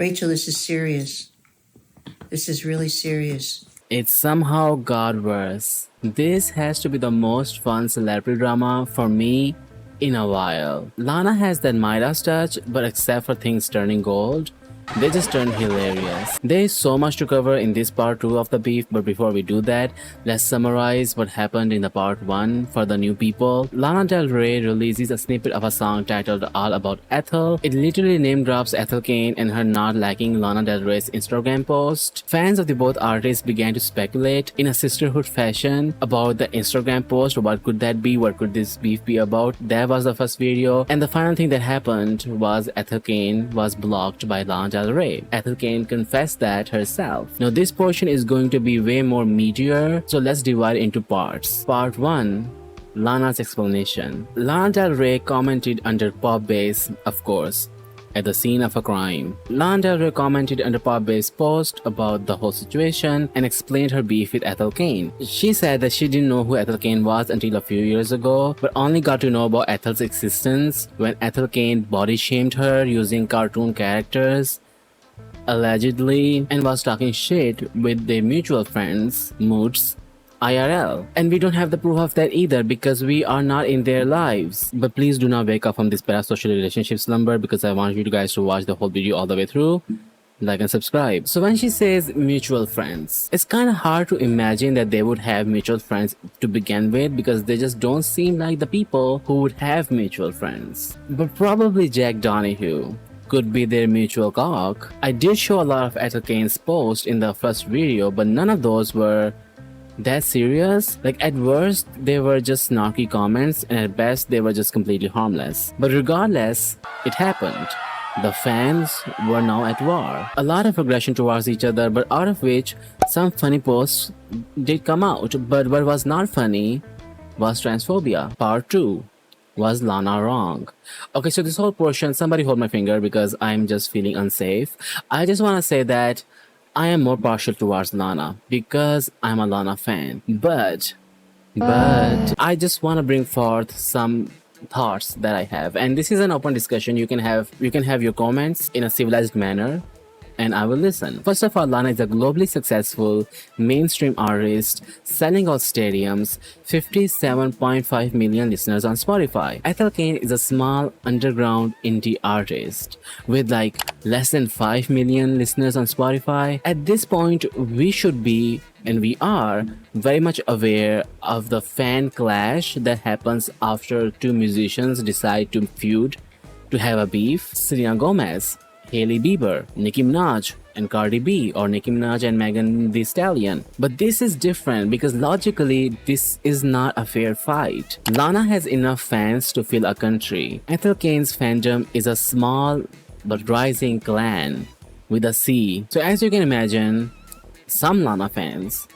Rachel, this is serious. This is really serious. It somehow got worse. This has to be the most fun celebrity drama for me in a while. Lana has that Midas touch, but except for things turning gold, they just turn hilarious. There is so much to cover in this part 2 of the beef, but before we do that, let's summarize what happened in the part 1 for the new people. Lana Del Rey releases a snippet of a song titled All About Ethel. It literally name drops Ethel Cain and her not liking Lana Del Rey's Instagram post. Fans of the both artists began to speculate in a sisterhood fashion about the Instagram post. What could that be? What could this beef be about? That was the first video, and the final thing that happened was Ethel Cain was blocked by Lana Del Rey. Ethel Cain confessed that herself. Now this portion is going to be way more meatier, so let's divide into parts. Part 1, Lana's explanation. Lana Del Rey commented under Pop Bass, of course, at the scene of a crime. Lana Del Rey commented under Pop Bass' post about the whole situation and explained her beef with Ethel Cain. She said that she didn't know who Ethel Cain was until a few years ago, but only got to know about Ethel's existence when Ethel Cain body shamed her using cartoon characters, allegedly, and was talking shit with their mutual friends, Moods, IRL. And we don't have the proof of that either because we are not in their lives. But please do not wake up from this parasocial relationship slumber because I want you guys to watch the whole video all the way through. Like and subscribe. So when she says mutual friends, it's kind of hard to imagine that they would have mutual friends to begin with because they just don't seem like the people who would have mutual friends. But probably Jack Donahue could be their mutual cock. I did show a lot of Ethel Cain's posts in the first video, but none of those were that serious. Like at worst, they were just snarky comments, and at best, they were just completely harmless. But regardless, it happened. The fans were now at war. A lot of aggression towards each other, but out of which some funny posts did come out. But what was not funny was transphobia. Part 2. Was Lana wrong? Okay, so this whole portion, somebody hold my finger because I'm just feeling unsafe. I just want to say that I am more partial towards Lana because I'm a Lana fan. But I just want to bring forth some thoughts that I have, and this is an open discussion. You can have your comments in a civilized manner, and I will listen. First of all, Lana is a globally successful mainstream artist selling out stadiums, 57.5 million listeners on Spotify. Ethel Cain is a small underground indie artist with like less than 5 million listeners on Spotify. At this point, we should be, and we are, very much aware of the fan clash that happens after two musicians decide to feud, to have a beef. Selena Gomez, Hailey Bieber, Nicki Minaj and Cardi B, or Nicki Minaj and Megan Thee Stallion. But this is different because logically this is not a fair fight. Lana has enough fans to fill a country. Ethel Cain's fandom is a small but rising clan with a C. So as you can imagine, some Lana fans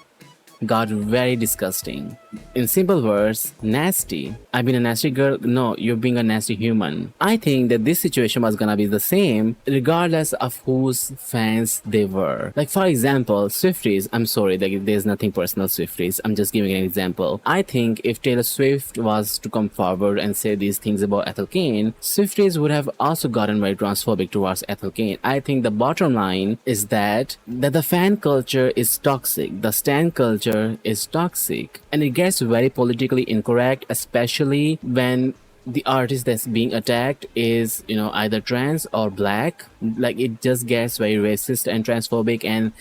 got very disgusting. In simple words, nasty. I've been a nasty girl? No, you're being a nasty human. I think that this situation was gonna be the same regardless of whose fans they were. Like for example, Swifties. I'm sorry, there's nothing personal, Swifties. I'm just giving an example. I think if Taylor Swift was to come forward and say these things about Ethel Cain, Swifties would have also gotten very transphobic towards Ethel Cain. I think the bottom line is that the fan culture is toxic. The stan culture is toxic. And it gets very politically incorrect, especially when the artist that's being attacked is, either trans or black. Like it just gets very racist and transphobic, and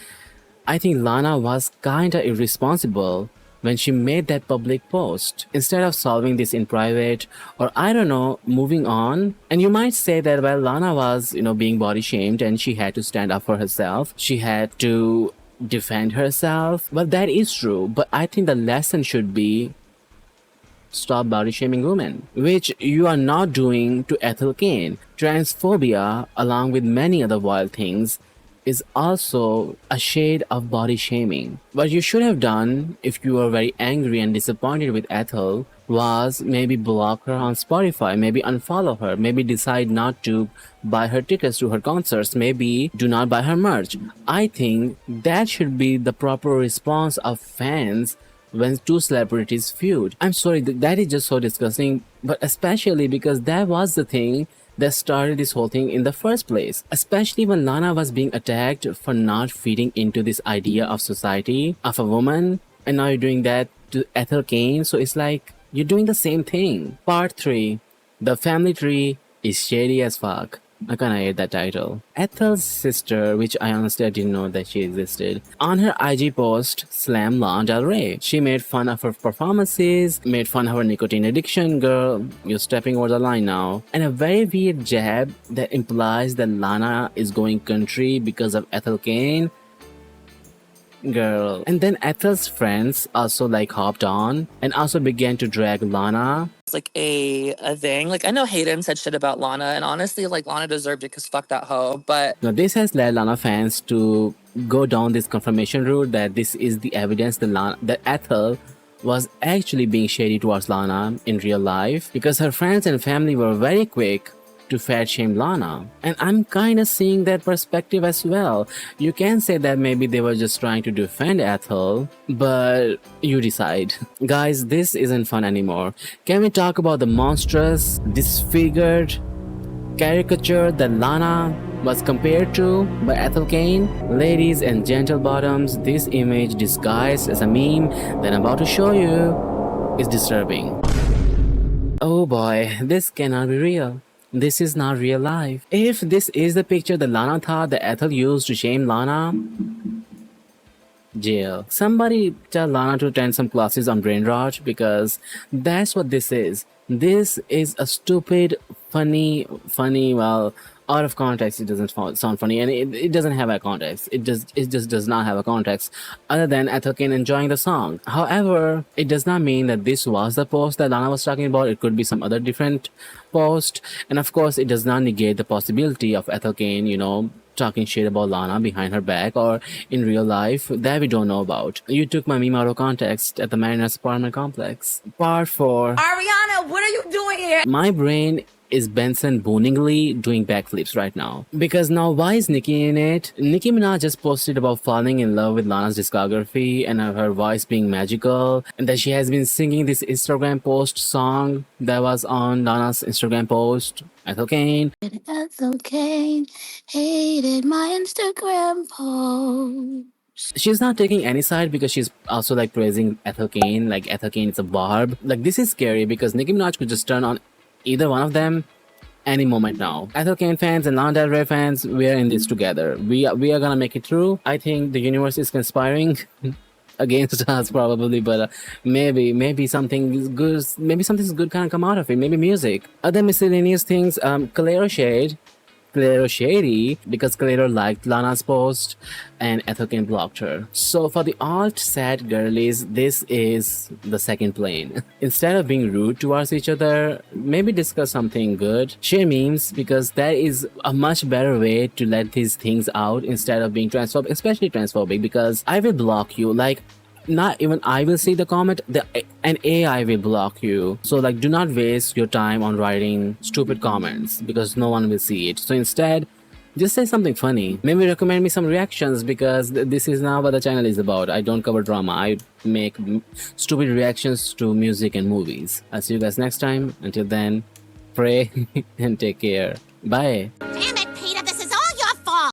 I think Lana was kinda irresponsible when she made that public post. Instead of solving this in private, or I don't know, moving on. And you might say that, well, Lana was, being body shamed and she had to stand up for herself. She had to defend herself. Well, that is true, but I think the lesson should be stop body shaming women, which you are not doing to Ethel Cain. Transphobia, along with many other wild things, is also a shade of body shaming. What you should have done if you were very angry and disappointed with Ethel was maybe block her on Spotify, maybe unfollow her, maybe decide not to buy her tickets to her concerts, maybe do not buy her merch. I think that should be the proper response of fans when two celebrities feud. I'm sorry, that is just so disgusting, but especially because that was the thing that started this whole thing in the first place. Especially when Lana was being attacked for not fitting into this idea of society of a woman, and now you're doing that to Ethel Cain. So it's like you're doing the same thing. Part 3. The family tree is shady as fuck. I kinda hate that title. Ethel's sister, which I honestly didn't know that she existed, on her IG post slammed Lana Del Rey. She made fun of her performances, made fun of her nicotine addiction. Girl, you're stepping over the line now. And a very weird jab that implies that Lana is going country because of Ethel Cain. Girl. And then Ethel's friends also like hopped on and also began to drag Lana. It's like a thing. Like I know Hayden said shit about Lana, and honestly, like Lana deserved it because fuck that hoe. But Now this has led Lana fans to go down this confirmation route that this is the evidence that Ethel was actually being shady towards Lana in real life, because her friends and family were very quick to fat shame Lana. And I'm kind of seeing that perspective as well. You can say that maybe they were just trying to defend Ethel, but you decide. Guys, this isn't fun anymore. Can we talk about the monstrous, disfigured caricature that Lana was compared to by Ethel Cain? Ladies and gentle bottoms, this image disguised as a meme that I'm about to show you is disturbing. Oh boy, this cannot be real. This is not real life. If this is the picture that Lana thought that Ethel used to shame Lana, jail. Somebody tell Lana to attend some classes on brain rot, because that's what this is. This is a stupid, funny, well, out of context it doesn't sound funny, and it doesn't have a context. It just does not have a context other than Ethel Cain enjoying the song. However, it does not mean that this was the post that Lana was talking about. It could be some other different post, and of course it does not negate the possibility of Ethel Cain, you know, talking shit about Lana behind her back or in real life that we don't know about. You took my meme out of context at the Mariners apartment complex. Part 4. Ariana, what are you doing here? My brain is Benson Booningly doing backflips right now. Because now why is Nicki in it? Nicki Minaj just posted about falling in love with Lana's discography and her voice being magical, and that she has been singing this Instagram post song that was on Lana's Instagram post. Ethel Cain. Ethel Cain hated my Instagram post. She's not taking any side because she's also like praising Ethel Cain, like Ethel Cain is a barb. Like this is scary because Nicki Minaj could just turn on either one of them any moment now. Ethel Cain fans and Lana Del Rey fans, we are in this together. We are gonna make it through. I think the universe is conspiring against us probably, but maybe something is good. Maybe something good can come out of it. Maybe music. Other miscellaneous things. Clero shady because Clero liked Lana's post and Ethel Cain blocked her. So for the alt sad girlies, this is the second plane. Instead of being rude towards each other, maybe discuss something good. Share memes, because that is a much better way to let these things out instead of being transphobic, especially transphobic, because I will block you. Like, not even I will see the comment, an AI will block you. So like, do not waste your time on writing stupid comments because no one will see it. So instead, just say something funny. Maybe recommend me some reactions, because this is now what the channel is about. I don't cover drama. I make stupid reactions to music and movies. I'll see you guys next time. Until then, pray and take care. Bye. Damn